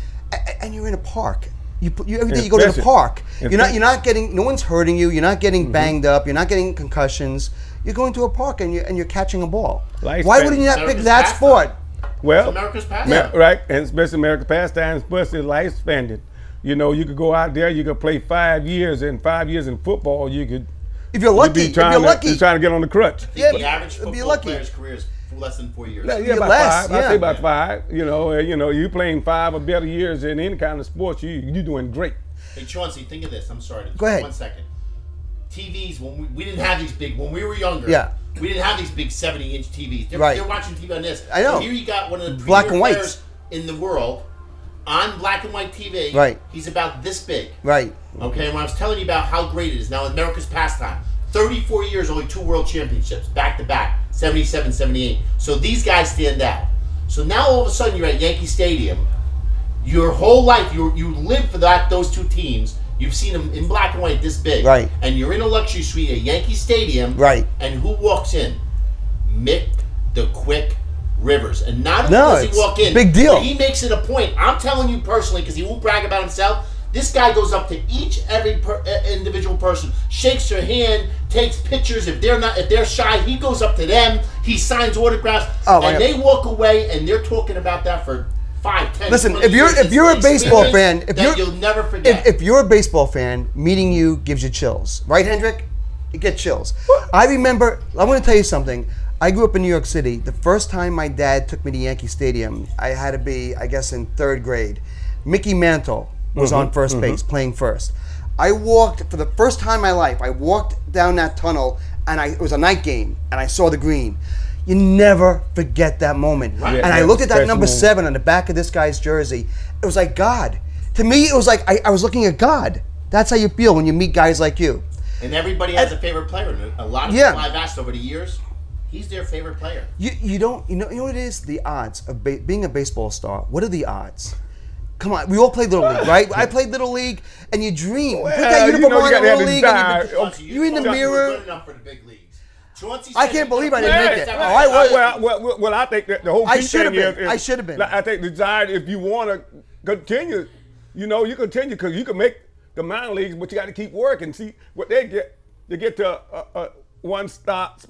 and you're in a park. Every day you go to the park. You're not getting, no one's hurting you. You're not getting banged up. You're not getting concussions. You're going to a park and you're catching a ball. Why wouldn't you not pick that sport? Well, it's America's pastime, right? And especially America's pastime, especially life spending. You know, you could go out there, you could play 5 years, and 5 years in football, you could. If you're lucky, you're trying to get on the crutch. Yeah, the average football player's career is less than 4 years. Yeah, about five. I'd say about 5. You know, you playing 5 or better years in any kind of sports, you're doing great. Hey, Chauncey, think of this. I'm sorry. Go ahead. 1 second. TVs, when we didn't have these big, when we were younger, we didn't have these big 70-inch TVs. They're watching TV on this. I know. So here you got one of the black and players in the world on black and white TV. Right. He's about this big. Right. Okay, and when I was telling you about how great it is, now America's pastime, 34 years, only 2 world championships, back to back, 77, 78. So these guys stand out. So now all of a sudden you're at Yankee Stadium. Your whole life, you live for those 2 teams. You've seen them in black and white this big. Right. And you're in a luxury suite at Yankee Stadium. Right. And who walks in? Mick the Quick Rivers. And not only does he walk in, big deal. But he makes it a point. I'm telling you personally, because he won't brag about himself, this guy goes up to every individual person, shakes their hand, takes pictures. If they're shy, he goes up to them. He signs autographs, and they walk away, and they're talking about that for 5, 10. Listen, if you're a baseball fan, you'll never forget. If you're a baseball fan, meeting you gives you chills, right, Hendrick? You get chills. I remember. I want to tell you something. I grew up in New York City. The first time my dad took me to Yankee Stadium, I had to be, I guess, in 3rd grade. Mickey Mantle was on first base, playing first. I walked, for the first time in my life, I walked down that tunnel, and it was a night game, and I saw the green. You never forget that moment. Right. And I looked at that number 7 on the back of this guy's jersey. It was like God. To me, it was like I was looking at God. That's how you feel when you meet guys like you. And everybody has a favorite player. And a lot of people I've asked over the years, he's their favorite player. You know what it is? The odds of being a baseball star. What are the odds? Come on, we all played Little League, right? I played Little League, and you dream. Put that uniform on in Little League, and you're in the mirror. Good enough for the big leagues. I can't believe I didn't make it. Well, I think that the whole key thing is I should have been. I think the desire, if you want to continue, you continue because you can make the minor leagues, but you got to keep working. See what they get. They get to one spot,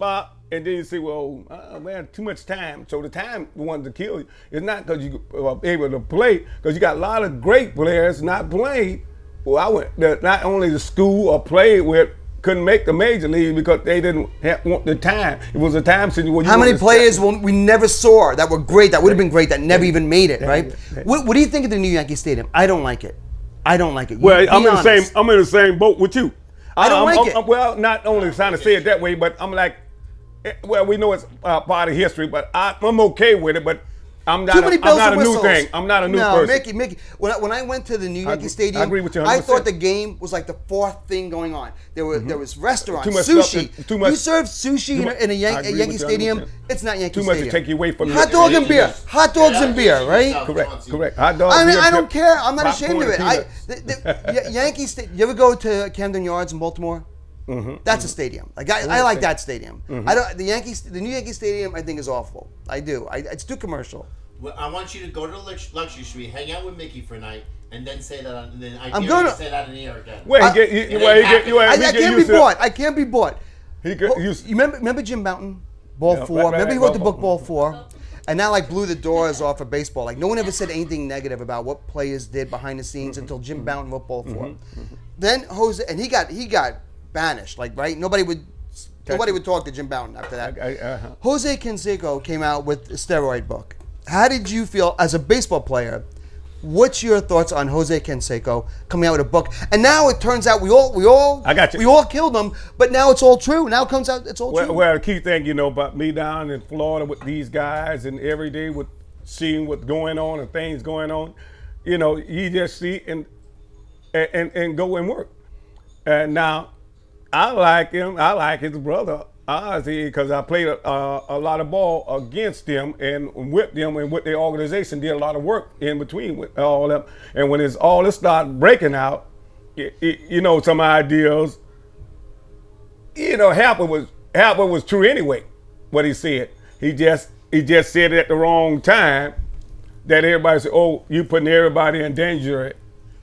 and then you say, well, man, too much time. So the time wanted to kill you. It's not because you are able to play, because you got a lot of great players not playing. Well, I went not only to school or played with, couldn't make the major league because they didn't want the time. It was a time situation. How many players we never saw that were great, that would have been great, that never even made it, right? What do you think of the new Yankee Stadium? I don't like it. I don't like it. Well, I'm in the same boat with you. I don't like it. Well, not only trying to say it that way, but I'm like, well, we know it's part of history, but I'm okay with it. But I'm not a new thing. I'm not a new person. Mickey. When I went to the new Yankee Stadium, I agree with you 100%. I thought the game was like the 4th thing going on. There was restaurants, too much sushi. Stuff, too much, you serve sushi in a Yankee Stadium. It's not Yankee Stadium. Too much to take you away from hot dog and beer. Hot dogs and beer, right? Correct. Hot dogs. I don't care. I'm not ashamed of it. Yankee Stadium. You ever go to Camden Yards in Baltimore? That's a stadium. Like I like that stadium. I don't. The new Yankee Stadium, I think, is awful. I do. It's too commercial. Well, I want you to go to the luxury suite, hang out with Mickey for a night, and then say that. And then I dare you to say that in the air again. I can't be bought. You remember Jim Mountain, Ball 4? Remember he wrote the book Ball 4? And that like blew the doors off of baseball. Like no one ever said anything negative about what players did behind the scenes until Jim Mountain wrote Ball 4. Then Jose, and he got banished. Like right, nobody would Nobody would talk to Jim Bowden after that. Uh-huh. Jose Canseco came out with a steroid book. How did you feel as a baseball player? What's your thoughts on Jose Canseco coming out with a book? And now it turns out we all I got you. we all killed him, but now it's all true. Now it comes out it's all true. Well, the key thing, about me down in Florida with these guys and every day with seeing what's going on and things going on, you just see and go and work. And now, I like him. I like his brother, Ozzy, because I played a lot of ball against them and with them and with the organization, did a lot of work in between with all them. And when all this started breaking out, some ideas, half of it was true anyway, what he said. He just said it at the wrong time, that everybody said, oh, you putting everybody in danger.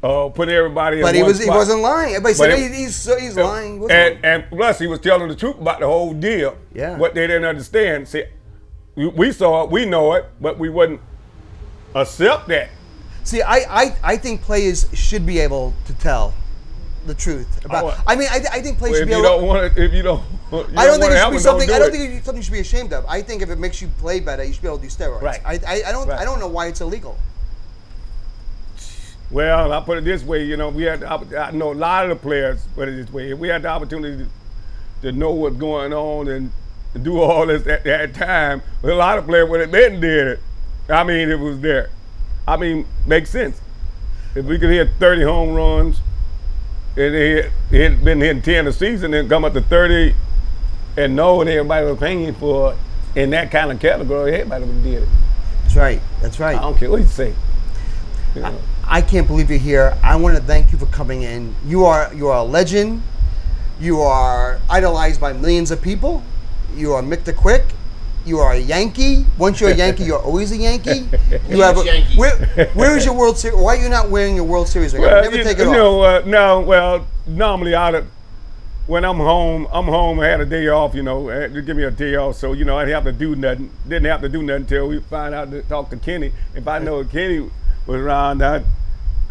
Put everybody but in he wasn't lying. Everybody said he's lying. And plus, he was telling the truth about the whole deal. Yeah. What they didn't understand. See, we saw it, we know it, but we wouldn't accept that. See, I think players should be able to tell the truth about. I think players should be able. If you don't, I don't think it should be something. I don't think it's something you should be ashamed of. I think if it makes you play better, you should be able to do steroids. Right. I don't know why it's illegal. Well, I'll put it this way, we had. I know a lot of the players put it this way. If we had the opportunity to know what's going on and do all this at that time, a lot of players would have been did it. I mean, it was there. I mean, makes sense. If we could hit 30 home runs, and they had been hitting 10 a season, and come up to 30, and know that everybody was paying for it in that kind of category, everybody would have did it. That's right. That's right. I don't care what you say. I can't believe you're here. I want to thank you for coming in. You are a legend. You are idolized by millions of people. You are Mick the Quick. You are a Yankee. Once you're a Yankee, you're always a Yankee. You have where is your World Series? Why are you not wearing your World Series ring? Never take it off. Normally when I'm home. I had a day off. To give me a day off, so I didn't have to do nothing. Didn't have to do nothing until we find out to talk to Kenny. If I know Kenny was around, I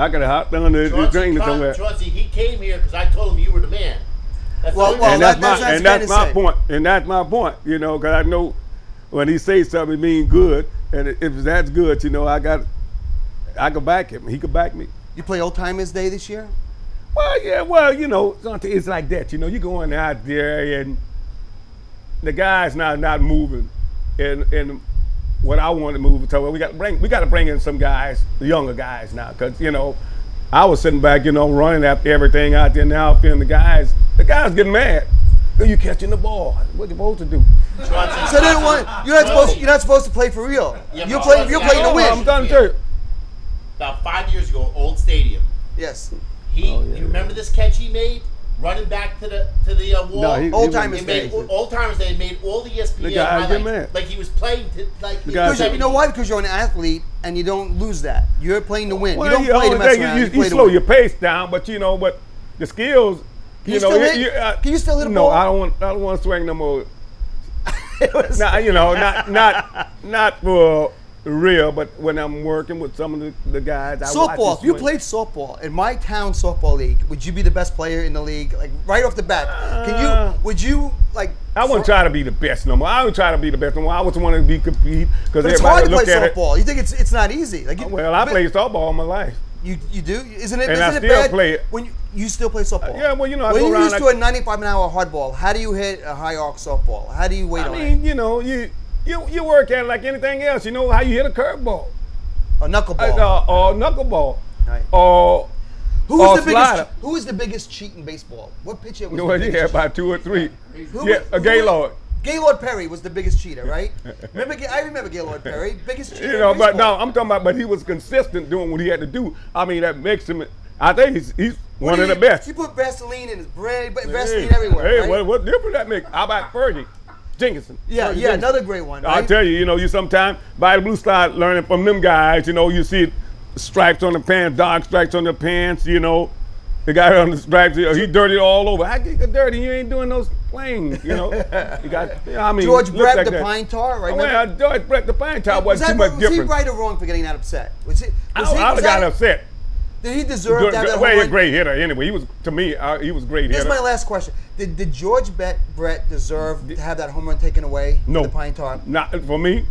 could have hopped on the train somewhere. Chaunce, he came here because I told him you were the man. That's my point. And that's my point. Because I know when he says something, it means good. And if that's good, I could back him. He could back me. You play Old Timers Day this year? Well, yeah. Well, it's like that. You're going out there and the guy's not moving, and what I want to move. So we got to bring in some guys, the younger guys now, because I was sitting back, running after everything out there now, feeling the guys getting mad. Are you catching the ball? What you supposed to do? So they don't want. You're not supposed to play for real. Yeah, you're playing to win. I'm done too. About 5 years ago, Old Stadium. Yes. You remember this catch he made? Running back to the wall. No, Old Timers Day. Old Timers Day made all the ESPN highlights. Like he was playing because you know why? Because you're an athlete and you don't lose that. You're playing to win. Well, you don't play to mess around. You slow your pace down, but but the skills. Can you still hit a no, ball? I don't want to swing no more. Not for real, but when I'm working with some of the guys, softball. If you played softball in my town softball league, would you be the best player in the league? Like right off the bat, would you like? I wouldn't try to be the best no more. I would try to be the best no more. I would want to be compete because it's hard to play softball. You think it's not easy? Like I played softball all my life. You do? Isn't it? And isn't I it still bad play it. when you still play softball? Yeah, well, I when go you're around used to a 95-mile hardball, how do you hit a high arc softball? How do you wait on it? You work at it like anything else. You know how you hit a curveball, a knuckleball, or knuckleball, right. or Who is the biggest cheat in baseball? What pitcher was the biggest? biggest cheat? About 2 or 3. Gaylord. Gaylord Perry was the biggest cheater, right? I remember Gaylord Perry, biggest cheater. But no, I'm talking about. But he was consistent doing what he had to do. I mean, that makes him. I think he's one of the best. He put Vaseline in his bread, Vaseline everywhere. Hey, right? what difference that make? How about Fergie Jenkinson? Yeah, another great one. Right? I'll tell you, you sometimes by the blue start learning from them guys. You see stripes on the pants, dark stripes on the pants. The guy on the stripes, he dirty all over. How you get dirty? You ain't doing those things, You got, George Brett, like the Pine Tar, right? Well, George Brett, the Pine Tar wasn't too much different. Was he right or wrong for getting that upset? I got upset. Did he deserve to have that home Well, he's a run? great hitter anyway. He was, to me, he was a great hitter. Here's my last question. Did George Brett deserve to have that home run taken away No. with the pine tar? Not for me.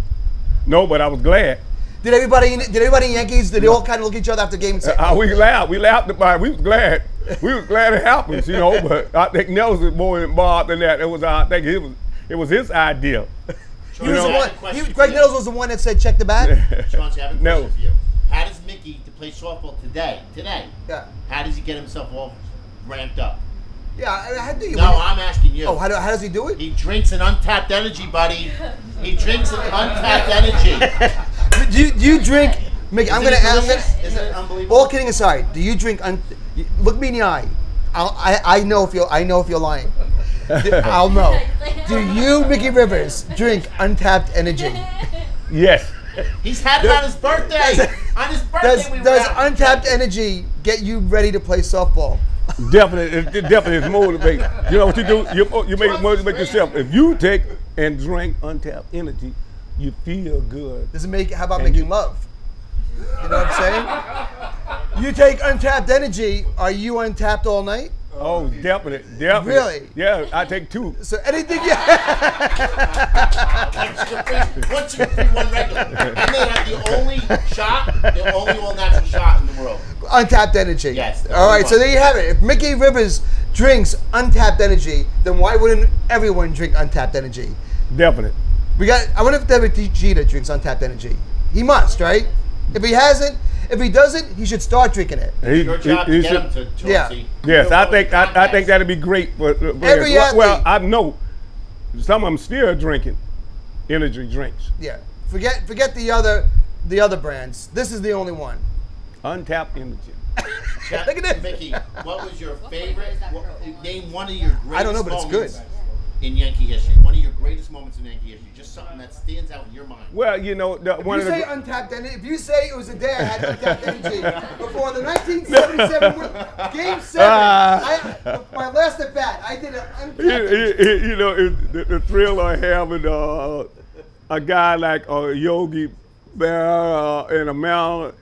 No, but I was glad. Did everybody in Yankees, did they all kind of look at each other after the game and say, We laughed about it. We was glad. We was glad it happened, but I think Nelson was more involved than that. I think it was his idea. Greg Nettles was the one that said, check the bat? Chaunce, I have a question No. for you. How does Mickey, to play softball today, Yeah. how does he get himself all ramped up? Yeah, how do you? No, I'm asking you. Oh, how does he do it? He drinks an untapped energy, buddy. He drinks an untapped energy. Do you drink, Mickey, I'm going to ask, Isn't it unbelievable? all kidding aside, do you drink, look me in the eye. I know if you're lying. I'll know. Do you, Mickey Rivers, drink untapped energy? Yes. He's had it on his birthday. On his birthday, Does untapped energy get you ready to play softball? Definitely, it definitely is motivating. You know what you do? You make it motivate yourself. If you take and drink untapped energy, you feel good. How about making love? You know what I'm saying? You take untapped energy, are you untapped all night? Oh, definitely. Really? Yeah, I take 2. So anything Once you free one regular. And they have the only all-natural shot in the world. untapped energy. Yes. All right, so there you have it. If Mickey Rivers drinks untapped energy, then why wouldn't everyone drink untapped energy? Definitely. I wonder if Derek Jeter drinks untapped energy. He must, right? If he doesn't, he should start drinking it. Your job to get him to Chauncey. Yeah. Yes, I think that'd be great for Every athlete. Well, I know some of them still drinking energy drinks. Yeah. Forget the other brands. This is the only one. Untapped energy. Look at this. Mickey, what was your favorite? Name one of your greatest I don't know, but it's moments good. in Yankee history. One of your greatest moments in Yankee history. Just something that stands out in your mind. Well, one If of you say the untapped energy, if you say it was a day I had untapped energy before the 1977 Game 7, my last at bat, I did an untapped the thrill of having a guy like Yogi Berra and a Mount,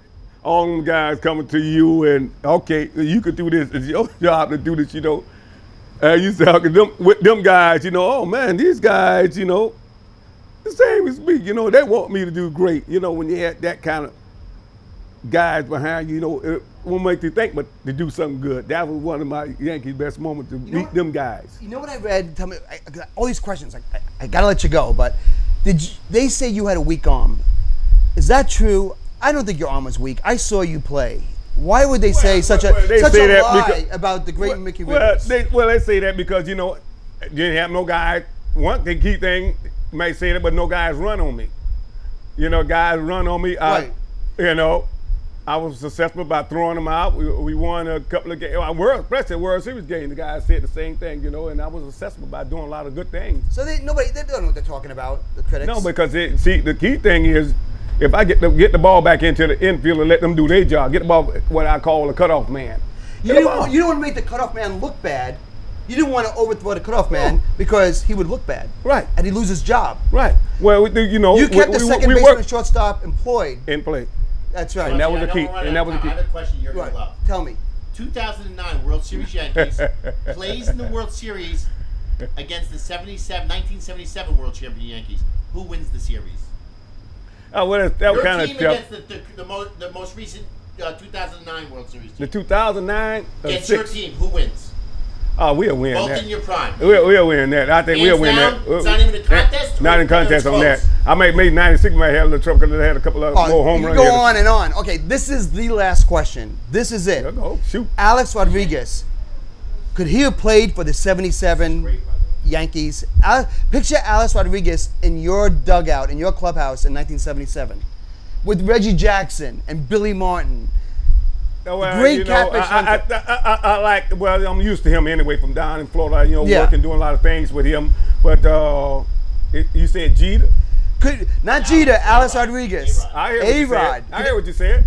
all them guys coming to you and okay, you could do this. It's your job to do this, And you say with them guys, oh man, these guys, the same as me, they want me to do great. When you had that kind of guys behind you, it won't make you think, but to do something good. That was one of my Yankees' best moments to meet them guys. You know what I read? Tell me, all these questions. I gotta let you go, but they say you had a weak arm? Is that true? I don't think your arm was weak. I saw you play. Why would they say such a lie about the great Mickey Rivers? They say that because you didn't have no guy. One the key thing may say that, but no guys run on me. Guys run on me. Right. I was successful by throwing them out. We won a couple of games, especially World Series game. The guys said the same thing, and I was successful by doing a lot of good things. So they don't know what they're talking about. The critics. No, because the key thing is. If I get the ball back into the infield and let them do their job, get the ball, what I call a cutoff man. You don't want to make the cutoff man look bad. You didn't want to overthrow the cutoff man because he would look bad. Right. And he'd lose his job. Right. Well, you kept the second baseman and shortstop employed. In play. That's right. And that was the key. I have a question you're going to love. Tell me. 2009 World Series Yankees plays in the World Series against the 1977 World Champion Yankees. Who wins the series? Oh, well, that Your kind team of tough. against the most recent 2009 World Series team. The 2009 against your team, who wins? Oh, we'll win Both that. in your prime. We'll win that. I think we'll win down, that. It's not even a contest? Not in contest on that. I maybe 96 might have a little trouble because they had a couple of more home runs. Go on and on. Okay, this is the last question. This is it. Go, shoot. Alex Rodriguez, could he have played for the 77 Yankees? Picture Alex Rodriguez in your dugout, in your clubhouse in 1977 with Reggie Jackson and Billy Martin. Great catfish hunter. I'm used to him anyway from down in Florida, Yeah. working, doing a lot of things with him. But you said Jeter? Not Jeter, Alex Rodriguez. A-Rod. I heard what you said.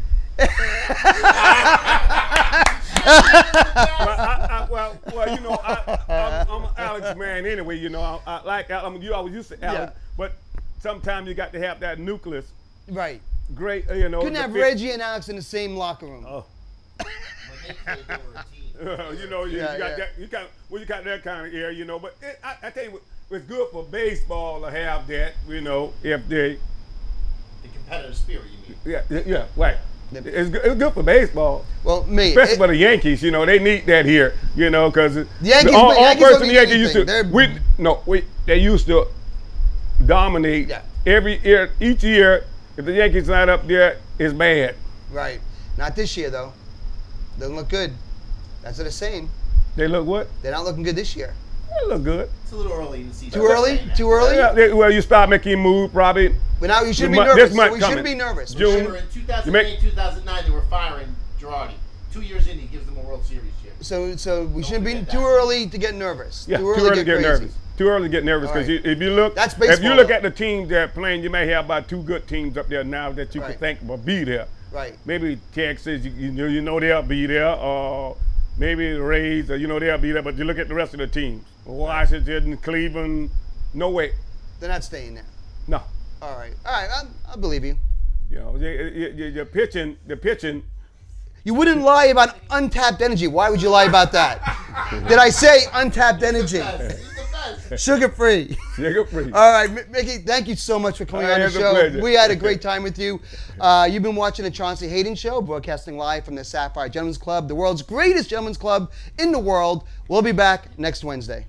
I'm an Alex man anyway. I was used to Alex, but sometimes you got to have that nucleus. Right. Great, Couldn't have Reggie and Alex in the same locker room. Oh. You know, you got that. You got that kind of air, you know. But I tell you, what, it's good for baseball to have that. You know, if they the competitive spirit, you mean? yeah, right. It's good for baseball. Well, especially for the Yankees, you know, they need that here, you know, because the Yankees, only person the Yankees used to they used to dominate every year. Each year, if the Yankees not up there, it's bad. Right. Not this year though. Doesn't look good. That's what they're saying. They look what? They're not looking good this year. They look good. It's a little early in the season. Too early? Too early? Yeah, well, you start making moves probably. But now you shouldn't be nervous. We shouldn't be nervous. June. Remember, in 2008, 2009, they were firing Girardi. 2 years in, he gives them a World Series championship. So we shouldn't be too early to get nervous. Yeah, too early to get nervous. Too early to get nervous because if you look, that's baseball, if you look at the teams that are playing, you may have about 2 good teams up there now that you can think will be there. Right. Maybe Texas, you know they'll be there, or maybe the Rays, or, you know they'll be there. But you look at the rest of the teams, Washington, Cleveland, no way. They're not staying there. No. All right, I believe you. You know, the pitching. You wouldn't lie about untapped energy. Why would you lie about that? Did I say untapped energy? Sugar-free. Sugar-free. All right, Mickey, thank you so much for coming on the show. We had a great time with you. You've been watching the Chaunce Hayden Show, broadcasting live from the Sapphire Gentlemen's Club, the world's greatest gentlemen's club in the world. We'll be back next Wednesday.